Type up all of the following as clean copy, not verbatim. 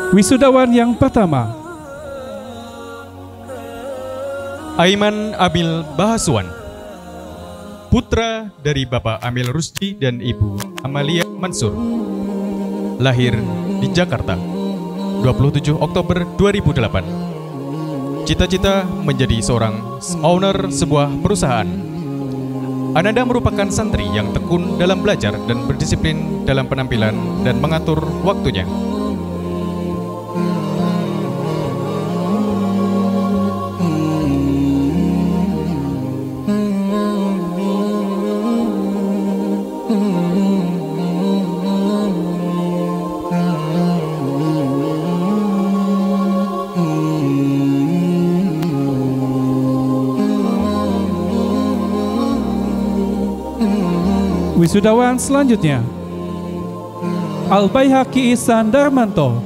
Wisudawan yang pertama, Aiman Amil Bahaswan, putra dari Bapak Amil Rusdi dan Ibu Amalia Mansur, lahir di Jakarta 27 Oktober 2008. Cita-cita menjadi seorang owner sebuah perusahaan. Ananda merupakan santri yang tekun dalam belajar dan berdisiplin dalam penampilan dan mengatur waktunya. wisudawan selanjutnya, Al-Baihaqi Ihsan Darmanto,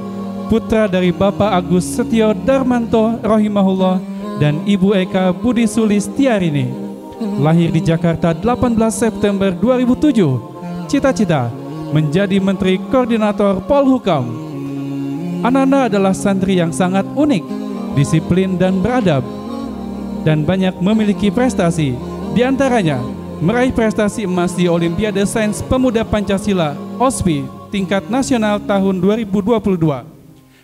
putra dari Bapak Agus Setio Darmanto rahimahullah dan Ibu Eka Budi Sulistiarini, lahir di Jakarta 18 September 2007. Cita-cita menjadi Menteri Koordinator Polhukam. Ananda adalah santri yang sangat unik, disiplin dan beradab, dan banyak memiliki prestasi. Di antaranya meraih prestasi emas di Olimpiade Sains Pemuda Pancasila OSPI tingkat nasional tahun 2022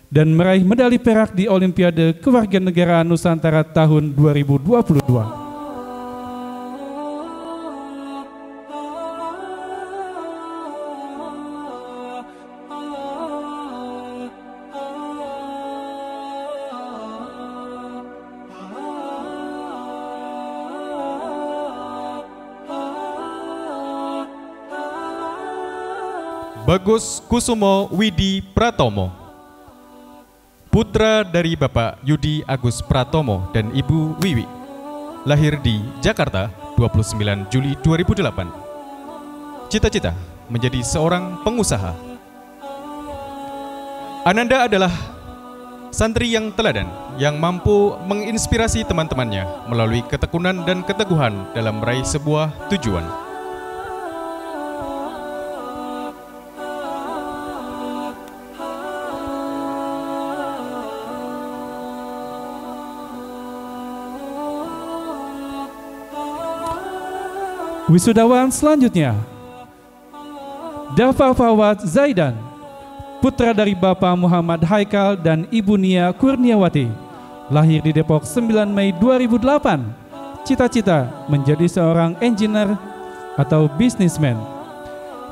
dan meraih medali perak di Olimpiade Kewarganegaraan Nusantara tahun 2022. Bagus Kusumo Widi Pratomo, putra dari Bapak Yudi Agus Pratomo dan Ibu Wiwi, lahir di Jakarta 29 Juli 2008. Cita-cita menjadi seorang pengusaha. Ananda adalah santri yang teladan, yang mampu menginspirasi teman-temannya melalui ketekunan dan keteguhan dalam meraih sebuah tujuan. Wisudawan selanjutnya, Dafa Fawad Zaidan, putra dari Bapak Muhammad Haikal dan Ibu Nia Kurniawati, lahir di Depok 9 Mei 2008. Cita-cita menjadi seorang engineer atau businessman.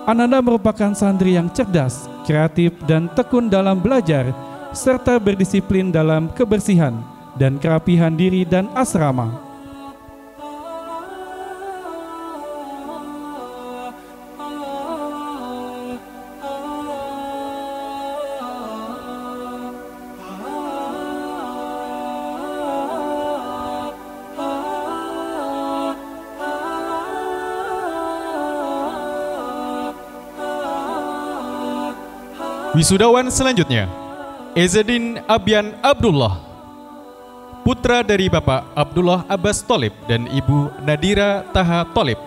Ananda merupakan santri yang cerdas, kreatif dan tekun dalam belajar, serta berdisiplin dalam kebersihan dan kerapihan diri dan asrama. Wisudawan selanjutnya, Ezzedin Abian Abdullah, putra dari Bapak Abdullah Abbas Tholib dan Ibu Nadira Taha Tholib,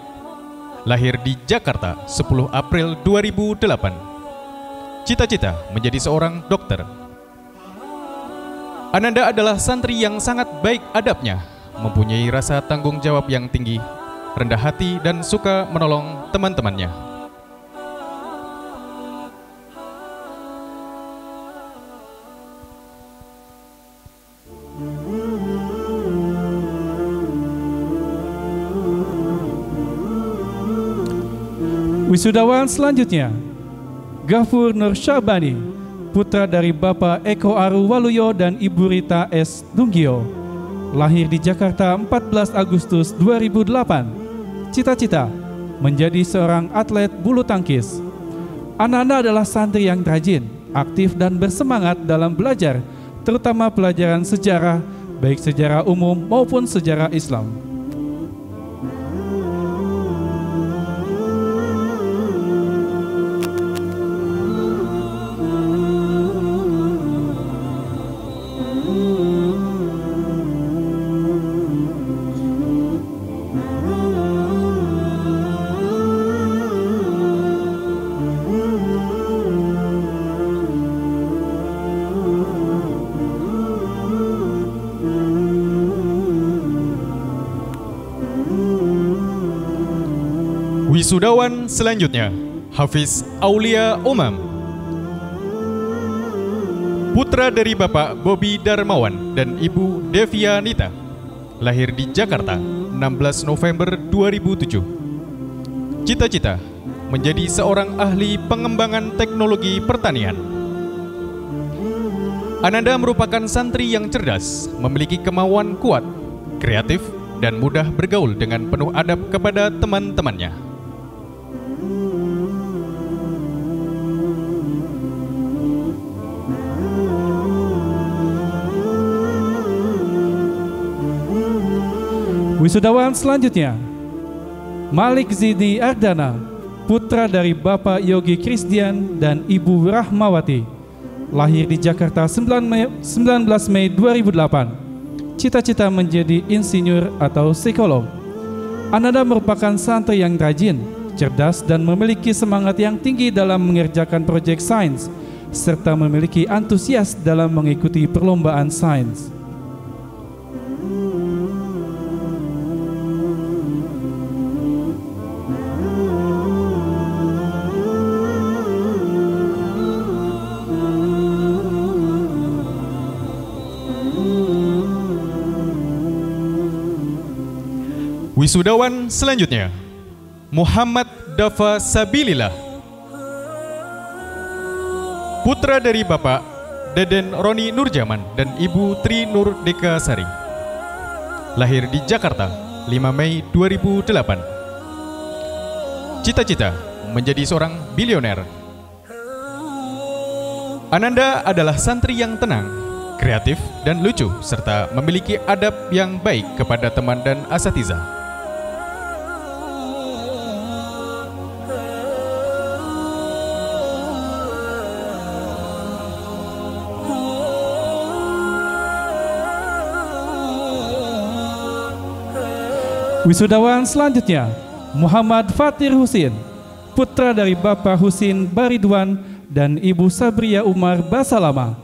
lahir di Jakarta 10 April 2008. Cita-cita menjadi seorang dokter. Ananda adalah santri yang sangat baik adabnya, mempunyai rasa tanggung jawab yang tinggi, rendah hati dan suka menolong teman-temannya. Wisudawan selanjutnya, Ghafur Nur Syabani, putra dari Bapak Eko Aru Waluyo dan Ibu Rita S. Dunggio, lahir di Jakarta 14 Agustus 2008. Cita-cita menjadi seorang atlet bulu tangkis. Ananda adalah santri yang rajin, aktif dan bersemangat dalam belajar, terutama pelajaran sejarah, baik sejarah umum maupun sejarah Islam. Wisudawan selanjutnya, Hafiz Aulia Umam, putra dari Bapak Bobi Darmawan dan Ibu Devianita, lahir di Jakarta 16 November 2007. Cita-cita menjadi seorang ahli pengembangan teknologi pertanian. Ananda merupakan santri yang cerdas, memiliki kemauan kuat, kreatif, dan mudah bergaul dengan penuh adab kepada teman-temannya. Wisudawan selanjutnya, Malik Zidi Ardana, putra dari Bapak Yogi Krisdian dan Ibu Rahmawati, lahir di Jakarta 19 Mei 2008. Cita-cita menjadi insinyur atau psikolog. Ananda merupakan santri yang rajin, cerdas, dan memiliki semangat yang tinggi dalam mengerjakan proyek sains, serta memiliki antusias dalam mengikuti perlombaan sains. Wisudawan selanjutnya, Muhammad Dafa Sabilillah, putra dari Bapak Deden Roni Nurjaman dan Ibu Tri Nur Dekasari, lahir di Jakarta 5 Mei 2008. Cita-cita menjadi seorang bilioner. Ananda adalah santri yang tenang, kreatif, dan lucu, serta memiliki adab yang baik kepada teman dan asatidzah. Wisudawan selanjutnya, Muhammad Fatir Husin, putra dari Bapak Husin Baridwan dan Ibu Sabria Umar Basalama,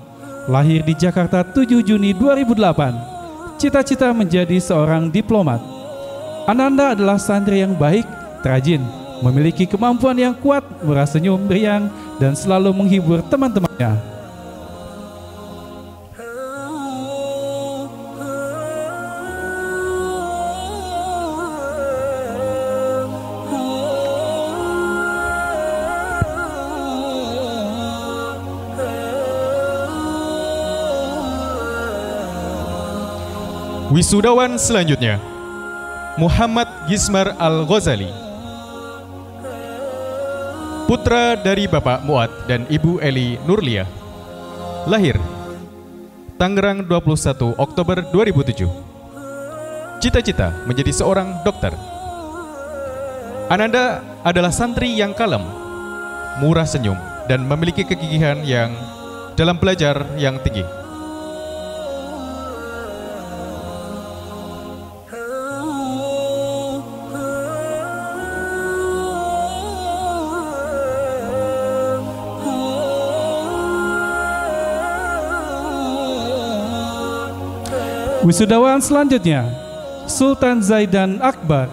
lahir di Jakarta 7 Juni 2008. Cita-cita menjadi seorang diplomat. Ananda adalah santri yang baik, rajin, memiliki kemampuan yang kuat, murah senyum, riang, dan selalu menghibur teman-temannya. Wisudawan selanjutnya, Muhammad Gismar Al-Ghazali, putra dari Bapak Muad dan Ibu Eli Nurlia, lahir Tangerang 21 Oktober 2007. Cita-cita menjadi seorang dokter. Ananda adalah santri yang kalem, murah senyum, dan memiliki kegigihan yang dalam belajar yang tinggi. Wisudawan selanjutnya, Sultan Zaidan Akbar,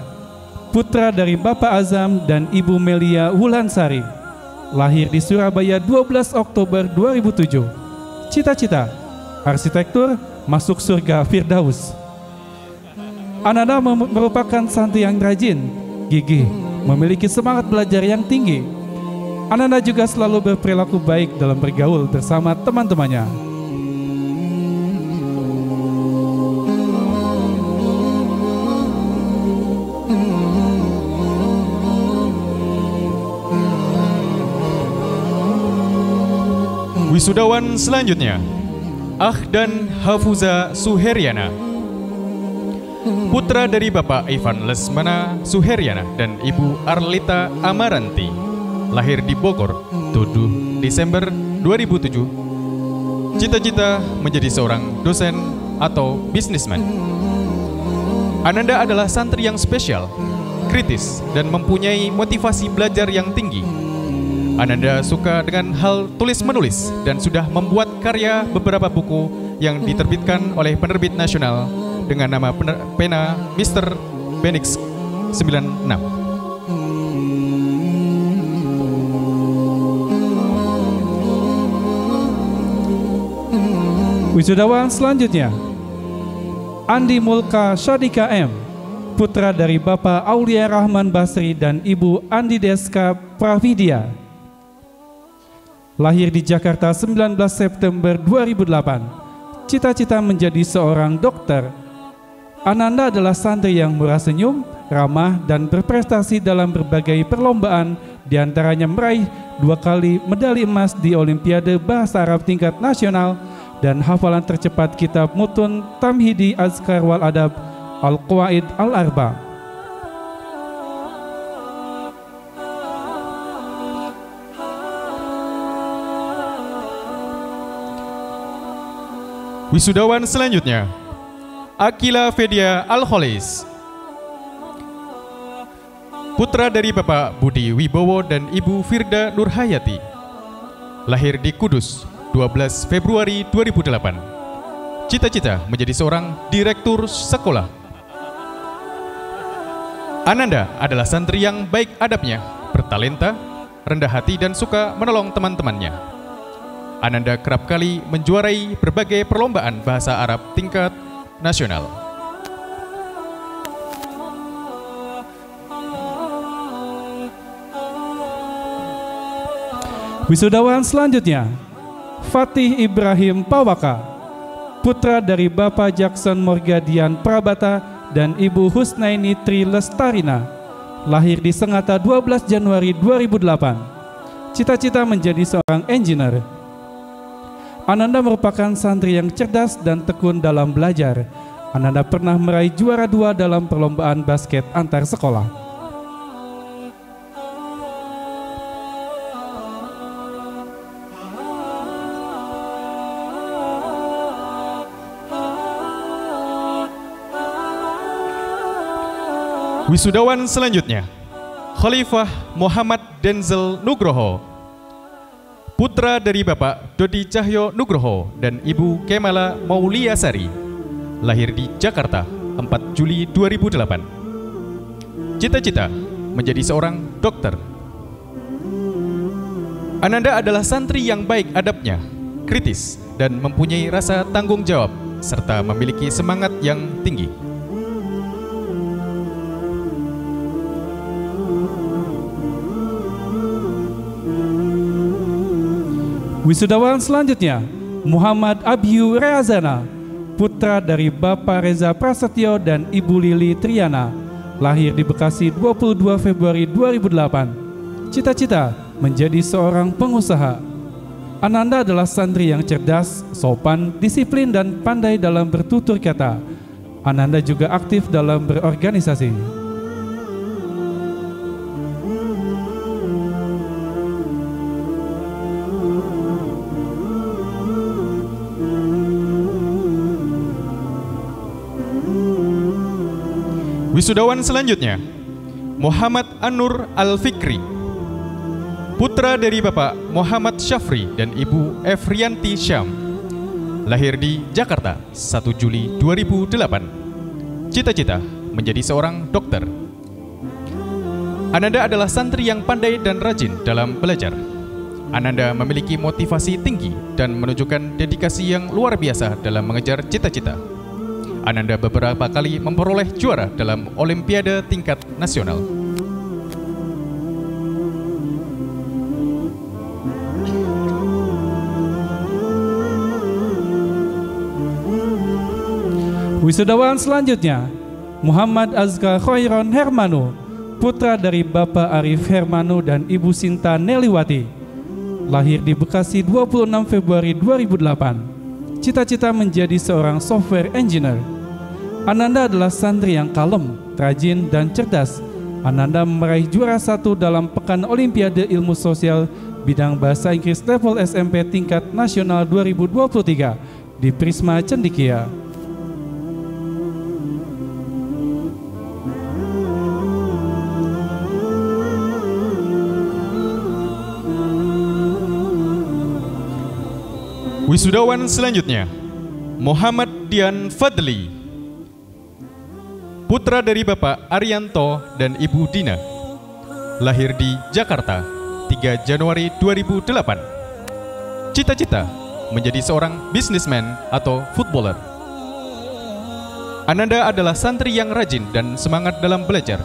putra dari Bapak Azam dan Ibu Melia Wulansari, lahir di Surabaya 12 Oktober 2007. Cita-cita, arsitektur, masuk surga Firdaus. Ananda merupakan santri yang rajin, gigih, memiliki semangat belajar yang tinggi. Ananda juga selalu berperilaku baik dalam bergaul bersama teman-temannya. Wisudawan selanjutnya, Ahdan Hafuza Suheryana, putra dari Bapak Ivan Lesmana Suheryana dan Ibu Arlita Amaranti, lahir di Bogor 7 Desember 2007. Cita-cita menjadi seorang dosen atau bisnismen. Ananda adalah santri yang spesial, kritis, dan mempunyai motivasi belajar yang tinggi. Ananda suka dengan hal tulis-menulis dan sudah membuat karya beberapa buku yang diterbitkan oleh penerbit nasional dengan nama pena Mr. Benix 96. Wisudawan selanjutnya, Andi Mulka Syadika M, putra dari Bapak Aulia Rahman Basri dan Ibu Andi Deska Pravidia. Lahir di Jakarta 19 September 2008. Cita-cita menjadi seorang dokter. Ananda adalah santri yang murah senyum, ramah, dan berprestasi dalam berbagai perlombaan, diantaranya meraih 2 kali medali emas di Olimpiade Bahasa Arab tingkat nasional dan hafalan tercepat kitab Mutun Tamhidi Azkar wal Adab Al-Qawaid Al-Arba. Wisudawan selanjutnya, Akila Fedia Al-Kholis, putra dari Bapak Budi Wibowo dan Ibu Firda Nurhayati. Lahir di Kudus 12 Februari 2008. Cita-cita menjadi seorang direktur sekolah. Ananda adalah santri yang baik adabnya, bertalenta, rendah hati, dan suka menolong teman-temannya. Ananda kerap kali menjuarai berbagai perlombaan bahasa Arab tingkat nasional. Wisudawan selanjutnya, Fatih Ibrahim Pawaka, putra dari Bapak Jackson Morgadian Prabata dan Ibu Husnaini Tri Lestarina. Lahir di Sengata 12 Januari 2008. Cita-cita menjadi seorang engineer. Ananda merupakan santri yang cerdas dan tekun dalam belajar. Ananda pernah meraih juara 2 dalam perlombaan basket antar sekolah. Wisudawan selanjutnya, Khalifah Muhammad Denzel Nugroho, putra dari Bapak Dodi Cahyo Nugroho dan Ibu Kemala Mauliasari. Lahir di Jakarta 4 Juli 2008. Cita-cita menjadi seorang dokter. Ananda adalah santri yang baik adabnya, kritis, dan mempunyai rasa tanggung jawab, serta memiliki semangat yang tinggi. Wisudawan selanjutnya, Muhammad Abyu Reazana, putra dari Bapak Reza Prasetyo dan Ibu Lili Triana. Lahir di Bekasi 22 Februari 2008. Cita-cita menjadi seorang pengusaha. Ananda adalah santri yang cerdas, sopan, disiplin, dan pandai dalam bertutur kata. Ananda juga aktif dalam berorganisasi. Wisudawan selanjutnya, Muhammad Anur Al-Fikri, putra dari Bapak Muhammad Syafri dan Ibu Efrianti Syam. Lahir di Jakarta 1 Juli 2008. Cita-cita menjadi seorang dokter. Ananda adalah santri yang pandai dan rajin dalam belajar. Ananda memiliki motivasi tinggi dan menunjukkan dedikasi yang luar biasa dalam mengejar cita-cita. Ananda beberapa kali memperoleh juara dalam Olimpiade tingkat nasional. Wisudawan selanjutnya, Muhammad Azka Khairon Hermanu, putra dari Bapak Arif Hermanu dan Ibu Sinta Neliwati. Lahir di Bekasi 26 Februari 2008. Cita-cita menjadi seorang software engineer. Ananda adalah santri yang kalem, rajin, dan cerdas. Ananda meraih juara 1 dalam Pekan Olimpiade Ilmu Sosial bidang Bahasa Inggris level SMP tingkat nasional 2023 di Prisma Cendikia. Wisudawan selanjutnya, Muhammad Dian Fadli, putra dari Bapak Arianto dan Ibu Dina. Lahir di Jakarta 3 Januari 2008. Cita-cita menjadi seorang businessman atau footballer. Ananda adalah santri yang rajin dan semangat dalam belajar.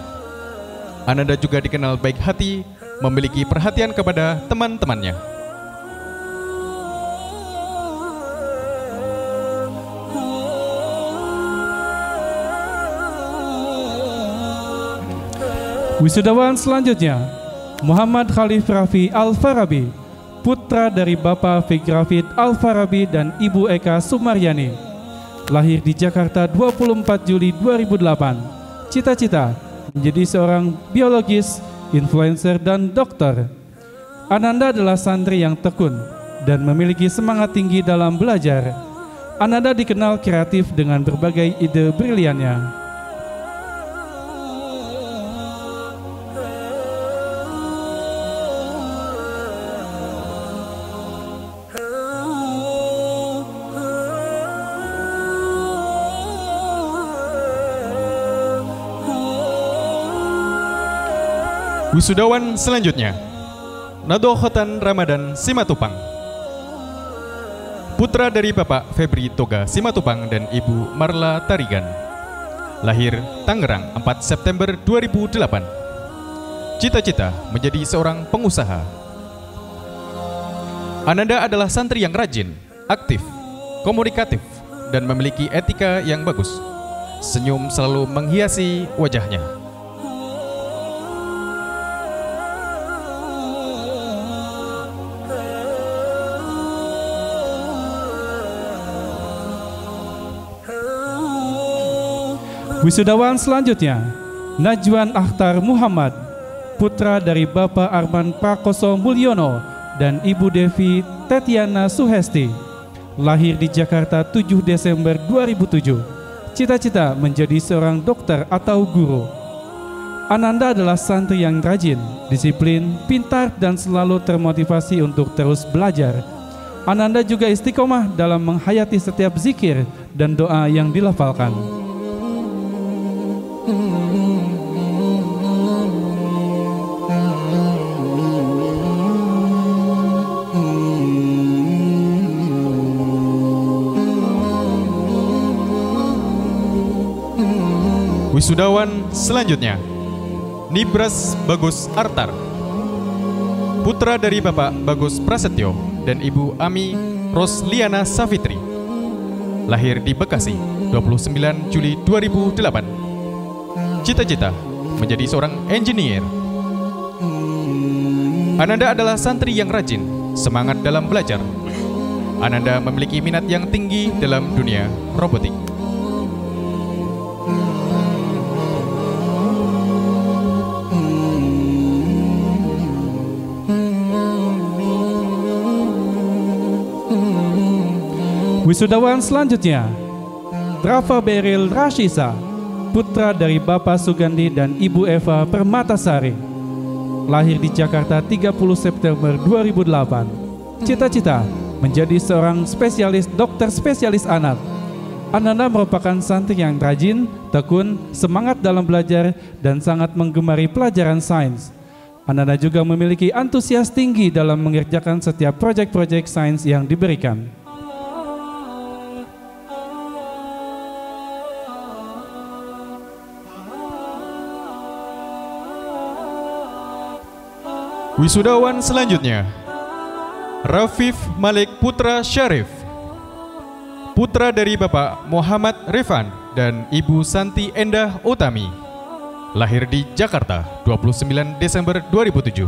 Ananda juga dikenal baik hati, memiliki perhatian kepada teman-temannya. Wisudawan selanjutnya, Muhammad Khalif Rafi Al-Farabi, putra dari Bapak Fikri Rafid Al-Farabi dan Ibu Eka Sumaryani. Lahir di Jakarta 24 Juli 2008. Cita-cita menjadi seorang biologis, influencer, dan dokter. Ananda adalah santri yang tekun dan memiliki semangat tinggi dalam belajar. Ananda dikenal kreatif dengan berbagai ide briliannya. Wisudawan selanjutnya, Nadokhotan Ramadan Simatupang, putra dari Bapak Febri Toga Simatupang dan Ibu Marla Tarigan. Lahir Tangerang 4 September 2008. Cita-cita menjadi seorang pengusaha. Ananda adalah santri yang rajin, aktif, komunikatif, dan memiliki etika yang bagus. Senyum selalu menghiasi wajahnya. Wisudawan selanjutnya, Najwan Akhtar Muhammad, putra dari Bapak Arman Prakoso Mulyono dan Ibu Devi Tetiana Suhesti. Lahir di Jakarta 7 Desember 2007. Cita-cita menjadi seorang dokter atau guru. Ananda adalah santri yang rajin, disiplin, pintar, dan selalu termotivasi untuk terus belajar. Ananda juga istiqomah dalam menghayati setiap zikir dan doa yang dilafalkan. Wisudawan selanjutnya, Nibras Bagus Artar, putra dari Bapak Bagus Prasetyo dan Ibu Ami Rosliana Safitri. Lahir di Bekasi 29 Juli 2008. Cita-cita menjadi seorang engineer. Ananda adalah santri yang rajin, semangat dalam belajar. Ananda memiliki minat yang tinggi dalam dunia robotik. Wisudawan selanjutnya, Rafa Beril Rashisa, putra dari Bapak Sugandi dan Ibu Eva Permatasari. Lahir di Jakarta 30 September 2008. Cita-cita menjadi seorang spesialis dokter spesialis anak. Ananda merupakan santri yang rajin, tekun, semangat dalam belajar, dan sangat menggemari pelajaran sains. Ananda juga memiliki antusias tinggi dalam mengerjakan setiap proyek-proyek sains yang diberikan. Wisudawan selanjutnya, Rafif Malik Putra Syarif, putra dari Bapak Muhammad Rifan dan Ibu Santi Endah Utami. Lahir di Jakarta 29 Desember 2007.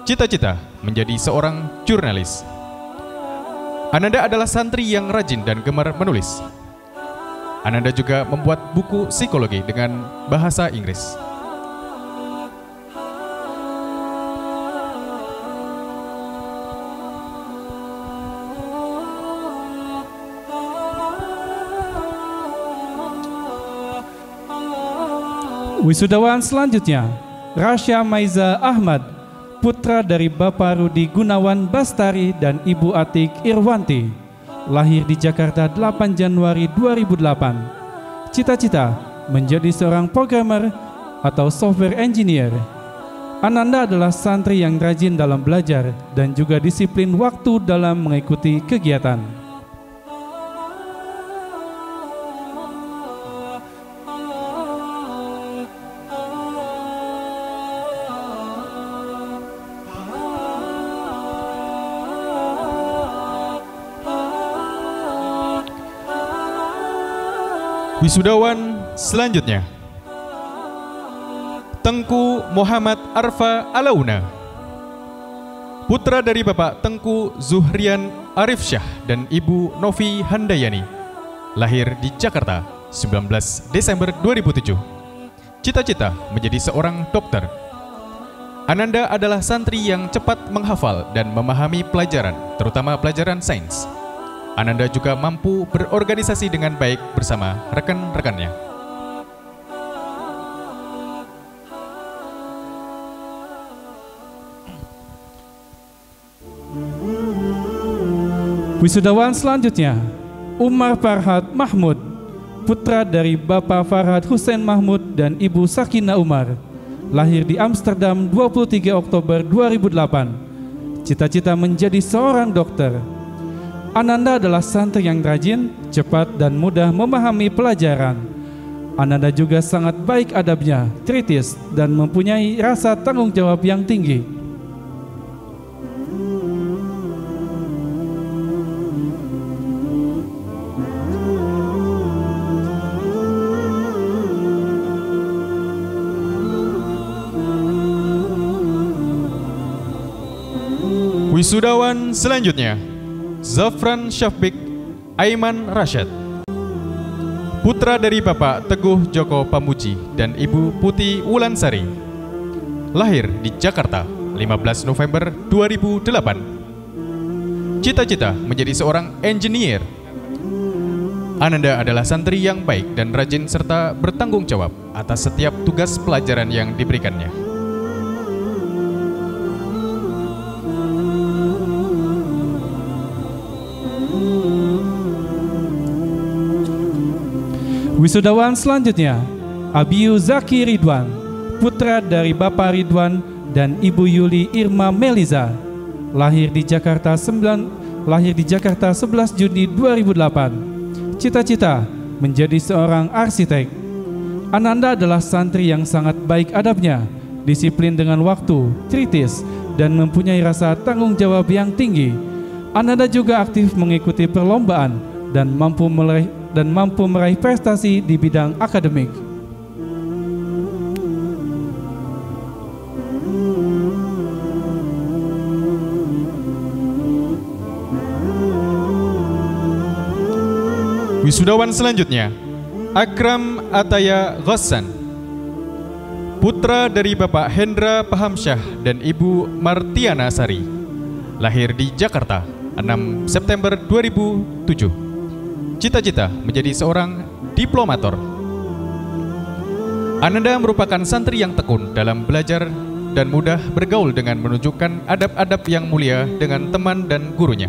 Cita-cita menjadi seorang jurnalis. Ananda adalah santri yang rajin dan gemar menulis. Ananda juga membuat buku psikologi dengan bahasa Inggris. Wisudawan selanjutnya, Rasya Maiza Ahmad, putra dari Bapak Rudi Gunawan Bastari dan Ibu Atik Irwanti. Lahir di Jakarta 8 Januari 2008. Cita-cita menjadi seorang programmer atau software engineer. Ananda adalah santri yang rajin dalam belajar dan juga disiplin waktu dalam mengikuti kegiatan. Wisudawan selanjutnya, Tengku Muhammad Arfa Alauna, putra dari Bapak Tengku Zuhrian Arif Syah dan Ibu Novi Handayani, lahir di Jakarta 19 Desember 2007. Cita-cita menjadi seorang dokter. Ananda adalah santri yang cepat menghafal dan memahami pelajaran, terutama pelajaran sains. Ananda juga mampu berorganisasi dengan baik bersama rekan-rekannya. Wisudawan selanjutnya, Umar Farhad Mahmud, putra dari Bapak Farhad Hussein Mahmud dan Ibu Sakina Umar, lahir di Amsterdam 23 Oktober 2008. Cita-cita menjadi seorang dokter. Ananda adalah santri yang rajin, cepat, dan mudah memahami pelajaran. Ananda juga sangat baik adabnya, kritis, dan mempunyai rasa tanggung jawab yang tinggi. Wisudawan selanjutnya, Zafran Syafiq Aiman Rashad, putra dari Bapak Teguh Joko Pamuji dan Ibu Putih Wulansari, lahir di Jakarta 15 November 2008. Cita-cita menjadi seorang engineer. Ananda adalah santri yang baik dan rajin serta bertanggung jawab atas setiap tugas pelajaran yang diberikannya. Wisudawan selanjutnya, Abiyu Zaki Ridwan, putra dari Bapak Ridwan dan Ibu Yuli Irma Meliza, lahir di Jakarta 11 Juni 2008. Cita-cita menjadi seorang arsitek. Ananda adalah santri yang sangat baik adabnya, disiplin dengan waktu, kritis, dan mempunyai rasa tanggung jawab yang tinggi. Ananda juga aktif mengikuti perlombaan dan mampu meraih prestasi di bidang akademik. Wisudawan selanjutnya, Akram Ataya Ghassan, putra dari Bapak Hendra Pahamsyah dan Ibu Martiana Sari, lahir di Jakarta 6 September 2007. Cita-cita menjadi seorang diplomator. Ananda merupakan santri yang tekun dalam belajar dan mudah bergaul dengan menunjukkan adab-adab yang mulia dengan teman dan gurunya.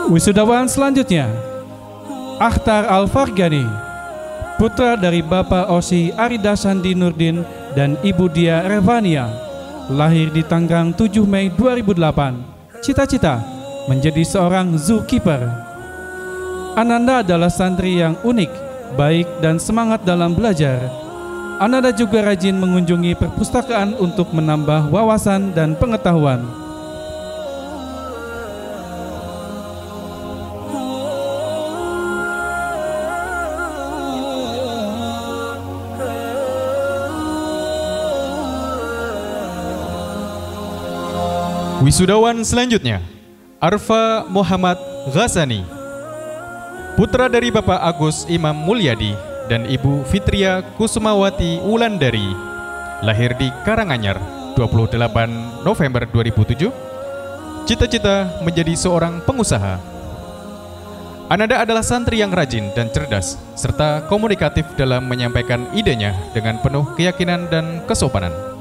Wisudawan selanjutnya, Akhtar Al-Fargani, putra dari Bapak Osi Arida Sandi Nurdin dan Ibu Dia Revania, lahir di Tangerang 7 Mei 2008. Cita-cita menjadi seorang zookeeper. Ananda adalah santri yang unik, baik, dan semangat dalam belajar. Ananda juga rajin mengunjungi perpustakaan untuk menambah wawasan dan pengetahuan. Wisudawan selanjutnya, Arfa Muhammad Ghazani, putra dari Bapak Agus Imam Mulyadi dan Ibu Fitria Kusumawati Wulandari, lahir di Karanganyar 28 November 2007. Cita-cita menjadi seorang pengusaha. Ananda adalah santri yang rajin dan cerdas serta komunikatif dalam menyampaikan idenya dengan penuh keyakinan dan kesopanan.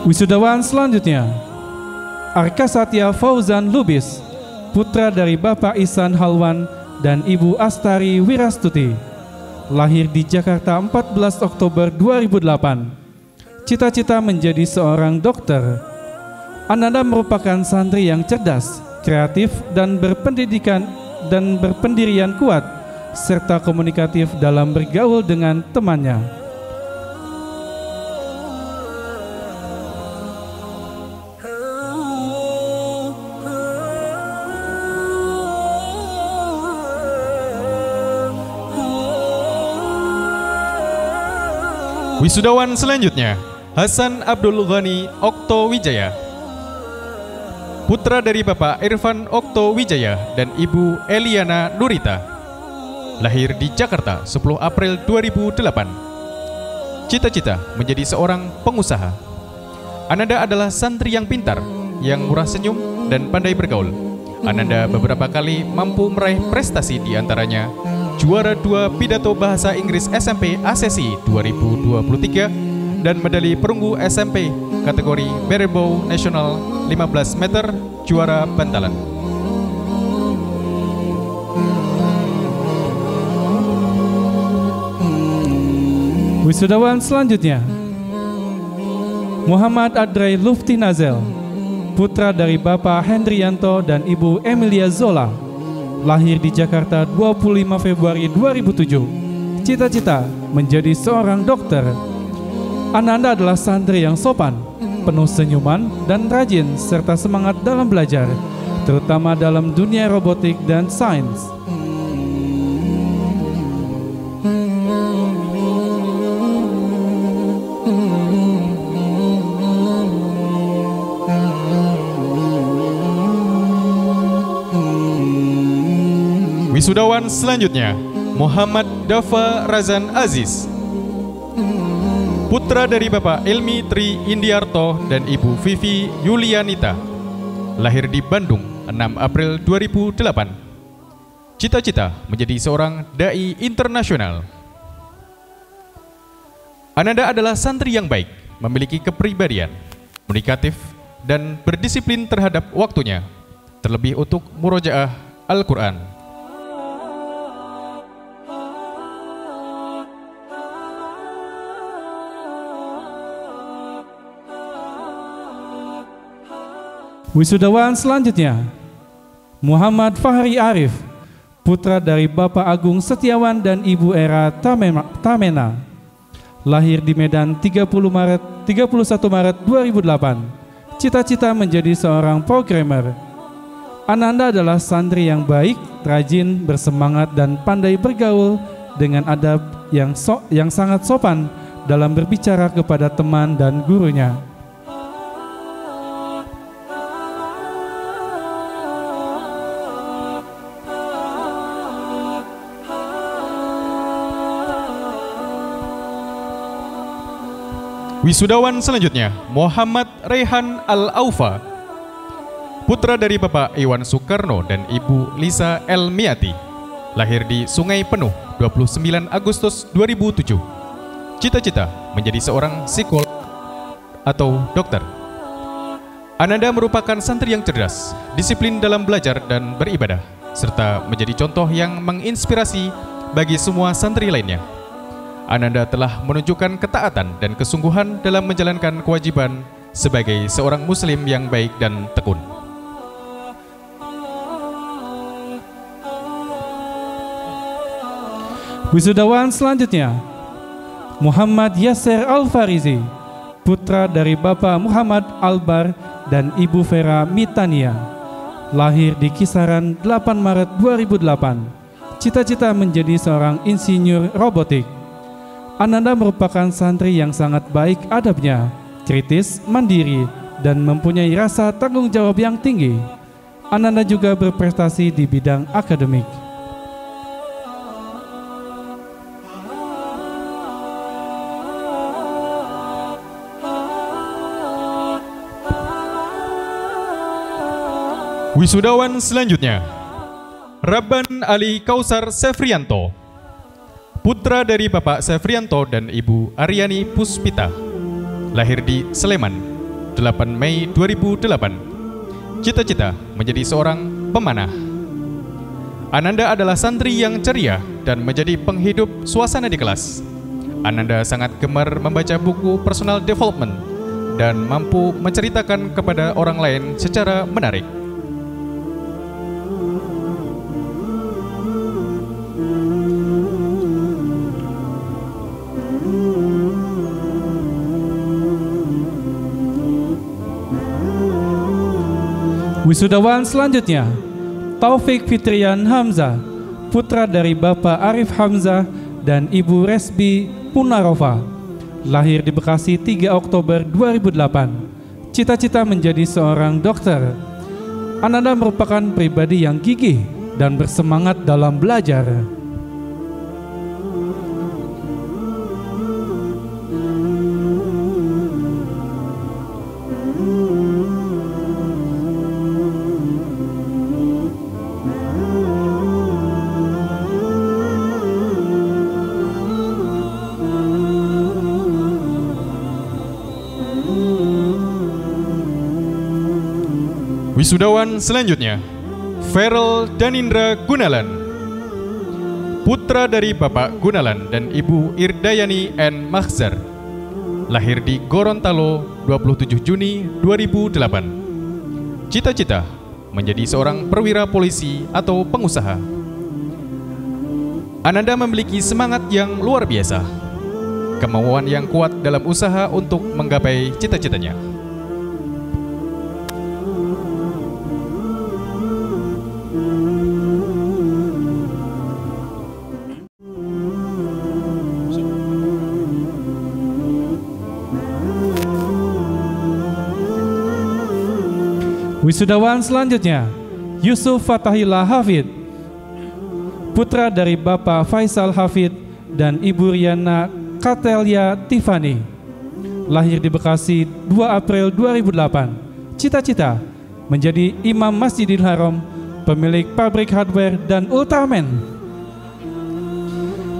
Wisudawan selanjutnya, Arka Satya Fauzan Lubis, putra dari Bapak Ihsan Halwan dan Ibu Astari Wirastuti, lahir di Jakarta 14 Oktober 2008. Cita-cita menjadi seorang dokter. Ananda merupakan santri yang cerdas, kreatif, dan berpendirian kuat, serta komunikatif dalam bergaul dengan temannya. Wisudawan selanjutnya, Hasan Abdul Ghani Okto Wijaya, putra dari Bapak Irfan Okto Wijaya dan Ibu Eliana Nurita, lahir di Jakarta 10 April 2008. Cita-cita menjadi seorang pengusaha. Ananda adalah santri yang pintar, yang murah senyum dan pandai bergaul. Ananda beberapa kali mampu meraih prestasi, diantaranya juara 2 pidato bahasa Inggris SMP ASESI 2023 dan medali perunggu SMP kategori Barebow Nasional 15 meter juara bantalan. Wisudawan selanjutnya, Muhammad Adrai Lufti Nazel, putra dari Bapak Hendrianto dan Ibu Emilia Zola, lahir di Jakarta 25 Februari 2007. Cita-cita menjadi seorang dokter. Ananda adalah santri yang sopan, penuh senyuman dan rajin, serta semangat dalam belajar, terutama dalam dunia robotik dan sains. Wisudawan selanjutnya, Muhammad Dafa Razan Aziz, putra dari Bapak Ilmi Tri Indiarto dan Ibu Vivi Yulianita, lahir di Bandung 6 April 2008. Cita-cita menjadi seorang dai internasional. Ananda adalah santri yang baik, memiliki kepribadian komunikatif dan berdisiplin terhadap waktunya, terlebih untuk murojaah Al-Quran. Wisudawan selanjutnya, Muhammad Fahri Arif, putra dari Bapak Agung Setiawan dan Ibu Era Tamena, lahir di Medan 31 Maret 2008. Cita-cita menjadi seorang programmer. Ananda adalah santri yang baik, rajin, bersemangat, dan pandai bergaul dengan adab yang sangat sopan dalam berbicara kepada teman dan gurunya. Wisudawan selanjutnya, Muhammad Rehan Al-Aufa, putra dari Bapak Iwan Soekarno dan Ibu Lisa Elmiati, lahir di Sungai Penuh 29 Agustus 2007. Cita-cita menjadi seorang psikolog atau dokter. Ananda merupakan santri yang cerdas, disiplin dalam belajar dan beribadah, serta menjadi contoh yang menginspirasi bagi semua santri lainnya. Ananda telah menunjukkan ketaatan dan kesungguhan dalam menjalankan kewajiban sebagai seorang muslim yang baik dan tekun. Wisudawan selanjutnya, Muhammad Yasser Al-Farizi, putra dari Bapak Muhammad Albar dan Ibu Vera Mitania, lahir di kisaran 8 Maret 2008. Cita-cita menjadi seorang insinyur robotik. Ananda merupakan santri yang sangat baik adabnya, kritis, mandiri, dan mempunyai rasa tanggung jawab yang tinggi. Ananda juga berprestasi di bidang akademik. Wisudawan selanjutnya, Rabban Ali Kausar Sefrianto, putra dari Bapak Sefrianto dan Ibu Aryani Puspita, lahir di Sleman 8 Mei 2008. Cita-cita menjadi seorang pemanah. Ananda adalah santri yang ceria dan menjadi penghidup suasana di kelas. Ananda sangat gemar membaca buku personal development dan mampu menceritakan kepada orang lain secara menarik. Wisudawan selanjutnya, Taufik Fitrian Hamzah, putra dari Bapak Arif Hamzah dan Ibu Resbi Punarofa, lahir di Bekasi 3 Oktober 2008. Cita-cita menjadi seorang dokter. Ananda merupakan pribadi yang gigih dan bersemangat dalam belajar. Wisudawan selanjutnya, Feral Danindra Gunalan, putra dari Bapak Gunalan dan Ibu Irdayani N. Makhzar, lahir di Gorontalo 27 Juni 2008. Cita-cita menjadi seorang perwira polisi atau pengusaha. Ananda memiliki semangat yang luar biasa, kemauan yang kuat dalam usaha untuk menggapai cita-citanya. Wisudawan selanjutnya, Yusuf Fatahillah Hafid, putra dari Bapak Faisal Hafid dan Ibu Riana Katelia Tiffany, lahir di Bekasi 2 April 2008. Cita-cita menjadi imam Masjidil Haram, pemilik pabrik hardware dan Ultraman.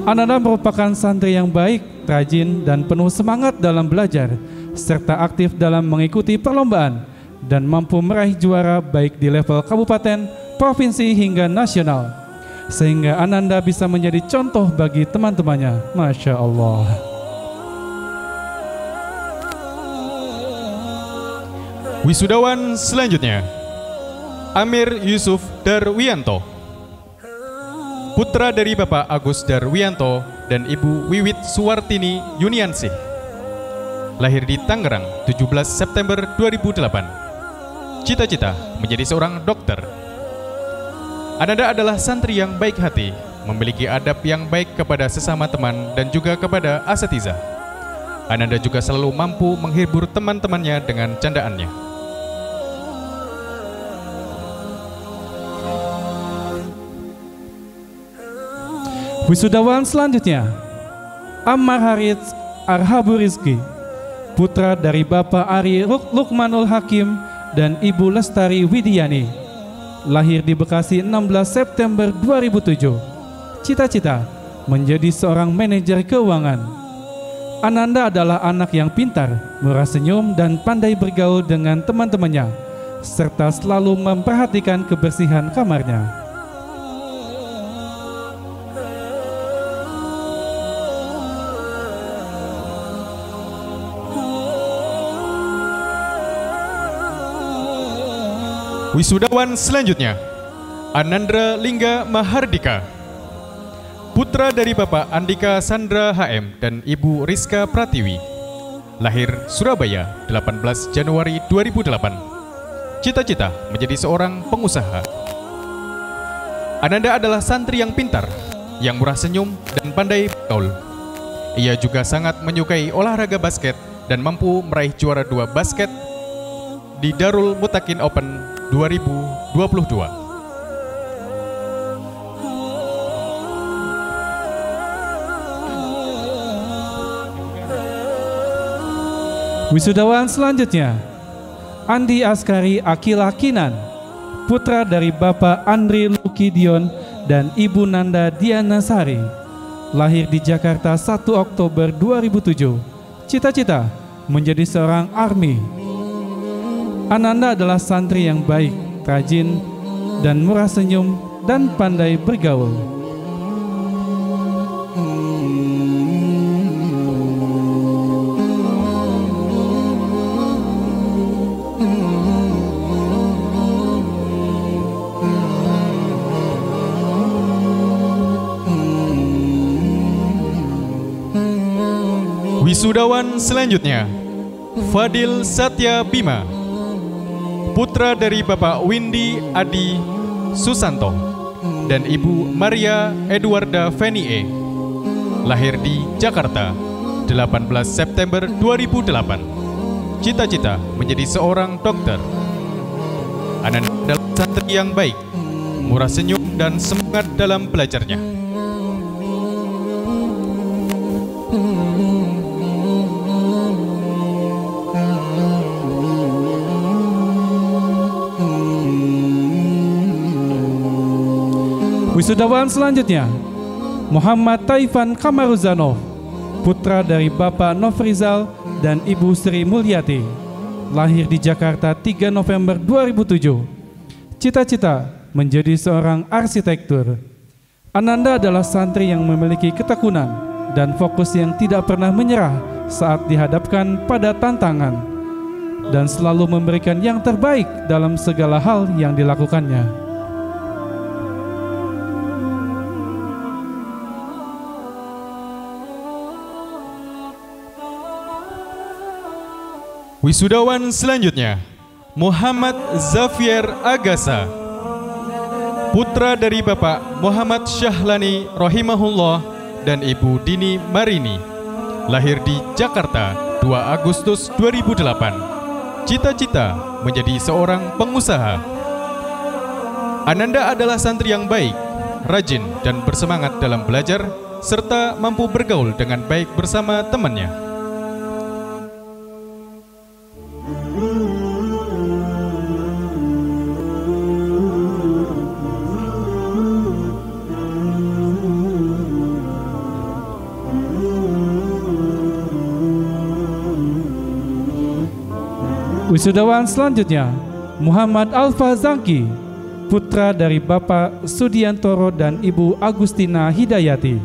Ananda merupakan santri yang baik, rajin dan penuh semangat dalam belajar, serta aktif dalam mengikuti perlombaan dan mampu meraih juara baik di level kabupaten, provinsi hingga nasional, sehingga Ananda bisa menjadi contoh bagi teman-temannya. Masya Allah. Wisudawan selanjutnya, Amir Yusuf Darwianto, putra dari Bapak Agus Darwianto dan Ibu Wiwit Suwartini Yuniansih, lahir di Tangerang 17 September 2008. Cita-cita menjadi seorang dokter. Ananda adalah santri yang baik hati, memiliki adab yang baik kepada sesama teman dan juga kepada asatidzah. Ananda juga selalu mampu menghibur teman-temannya dengan candaannya. Wisudawan selanjutnya, Ammar Harits Arhabu Rizki, putra dari Bapak Ari Lukmanul Hakim dan Ibu Lestari Widiani, lahir di Bekasi 16 September 2007. Cita-cita menjadi seorang manajer keuangan. Ananda adalah anak yang pintar, murah senyum dan pandai bergaul dengan teman-temannya, serta selalu memperhatikan kebersihan kamarnya. Wisudawan selanjutnya, Anandra Lingga Mahardika, putra dari Bapak Andika Sandra HM dan Ibu Rizka Pratiwi, lahir Surabaya 18 Januari 2008. Cita-cita menjadi seorang pengusaha. Ananda adalah santri yang pintar, yang murah senyum dan pandai bergaul. Ia juga sangat menyukai olahraga basket dan mampu meraih juara 2 basket di Darul Mutakin Open 2022. Wisudawan selanjutnya, Andi Askari Akila Kinan, putra dari Bapak Andri Lukidion dan Ibu Nanda Diana Sari, lahir di Jakarta 1 Oktober 2007. Cita-cita menjadi seorang army. Ananda adalah santri yang baik, rajin, dan murah senyum, dan pandai bergaul. Wisudawan selanjutnya, Fadil Satya Bima, putra dari Bapak Windy Adi Susanto dan Ibu Maria Edwarda Fenie, lahir di Jakarta 18 September 2008. Cita-cita menjadi seorang dokter. Ananda adalah santri yang baik, murah senyum dan semangat dalam belajarnya. Wisudawan selanjutnya, Muhammad Taifan Kamaruzanov, putra dari Bapak Nofrizal dan Ibu Sri Mulyati, lahir di Jakarta 3 November 2007. Cita-cita menjadi seorang arsitektur. Ananda adalah santri yang memiliki ketekunan dan fokus yang tidak pernah menyerah saat dihadapkan pada tantangan, dan selalu memberikan yang terbaik dalam segala hal yang dilakukannya. Wisudawan selanjutnya, Muhammad Zafier Agasa, putra dari Bapak Muhammad Syahlani rahimahullah dan Ibu Dini Marini, lahir di Jakarta 2 Agustus 2008. Cita-cita menjadi seorang pengusaha. Ananda adalah santri yang baik, rajin dan bersemangat dalam belajar, serta mampu bergaul dengan baik bersama temannya. Wisudawan selanjutnya, Muhammad Alfa Zangki, putra dari Bapak Sudiantoro dan Ibu Agustina Hidayati,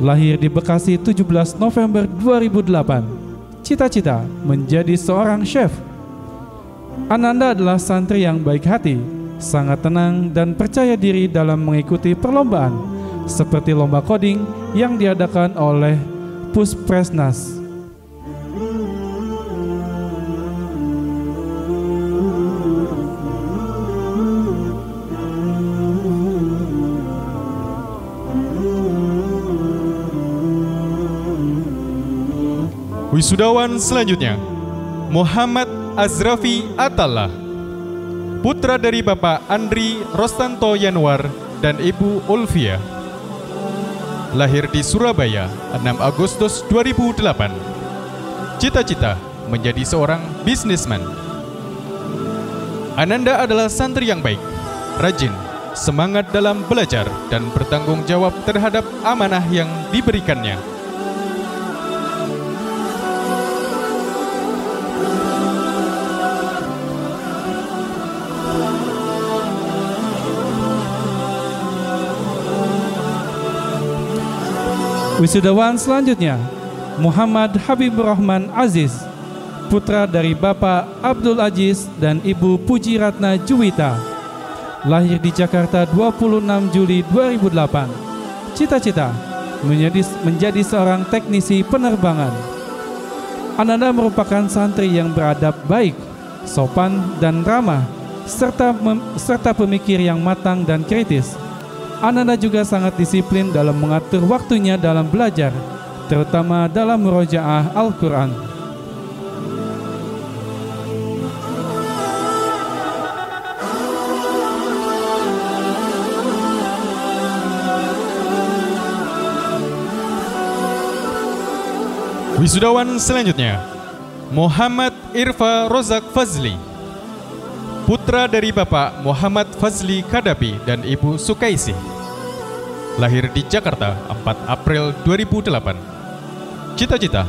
lahir di Bekasi 17 November 2008. Cita-cita menjadi seorang chef. Ananda adalah santri yang baik hati, sangat tenang dan percaya diri dalam mengikuti perlombaan, seperti lomba coding yang diadakan oleh Puspresnas. Wisudawan selanjutnya, Muhammad Azrafi Atallah, putra dari Bapak Andri Rostanto Yanwar dan Ibu Ulfia, lahir di Surabaya 6 Agustus 2008. Cita-cita menjadi seorang bisnismen. Ananda adalah santri yang baik, rajin, semangat dalam belajar dan bertanggung jawab terhadap amanah yang diberikannya. Wisudawan selanjutnya, Muhammad Habibur Rahman Aziz, putra dari Bapak Abdul Aziz dan Ibu Puji Ratna Juwita, lahir di Jakarta 26 Juli 2008. Cita-cita menjadi seorang teknisi penerbangan. Ananda merupakan santri yang beradab baik, sopan dan ramah, serta pemikir yang matang dan kritis. Ananda juga sangat disiplin dalam mengatur waktunya dalam belajar, terutama dalam murojaah Al-Quran. Wisudawan selanjutnya, Muhammad Irfa Rozak Fazli, putra dari Bapak Muhammad Fazli Kadapi dan Ibu Sukaisi, lahir di Jakarta 4 April 2008. Cita-cita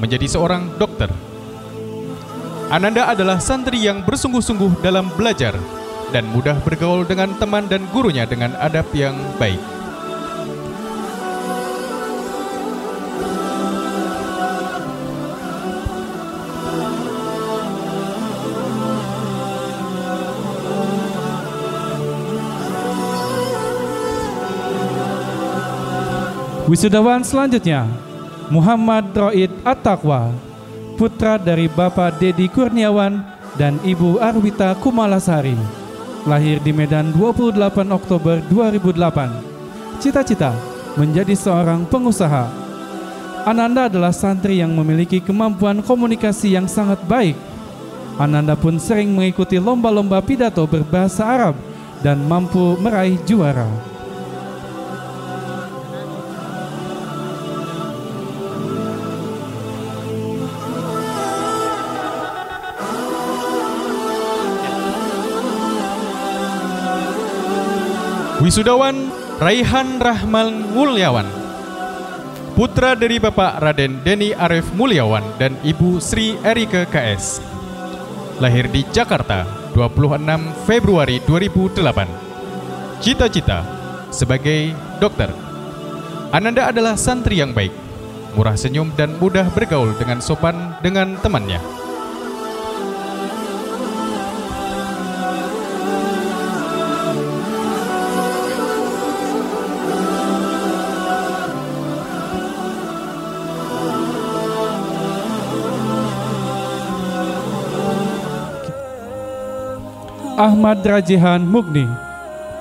menjadi seorang dokter. Ananda adalah santri yang bersungguh-sungguh dalam belajar dan mudah bergaul dengan teman dan gurunya dengan adab yang baik. Wisudawan selanjutnya, Muhammad Roid At-Taqwa, putra dari Bapak Dedi Kurniawan dan Ibu Arwita Kumalasari, lahir di Medan 28 Oktober 2008. Cita-cita menjadi seorang pengusaha. Ananda adalah santri yang memiliki kemampuan komunikasi yang sangat baik. Ananda pun sering mengikuti lomba-lomba pidato berbahasa Arab dan mampu meraih juara. Wisudawan Raihan Rahman Mulyawan, putra dari Bapak Raden Deni Arif Mulyawan dan Ibu Sri Erika KS, lahir di Jakarta 26 Februari 2008. Cita-cita sebagai dokter. Ananda adalah santri yang baik, murah senyum dan mudah bergaul dengan sopan dengan temannya. Ahmad Rajihan Mugni,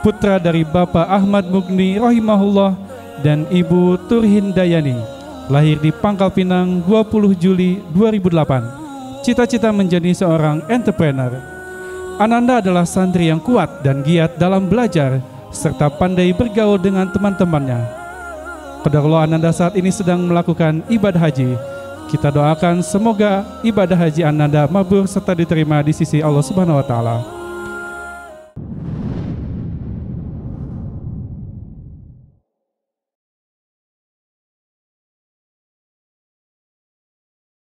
putra dari Bapak Ahmad Mugni rahimahullah dan Ibu Turhindayani, lahir di Pangkal Pinang 20 Juli 2008. Cita-cita menjadi seorang entrepreneur. Ananda adalah santri yang kuat dan giat dalam belajar serta pandai bergaul dengan teman-temannya. Qadarullah, Ananda saat ini sedang melakukan ibadah haji. Kita doakan semoga ibadah haji Ananda mabrur serta diterima di sisi Allah Subhanahu wa taala.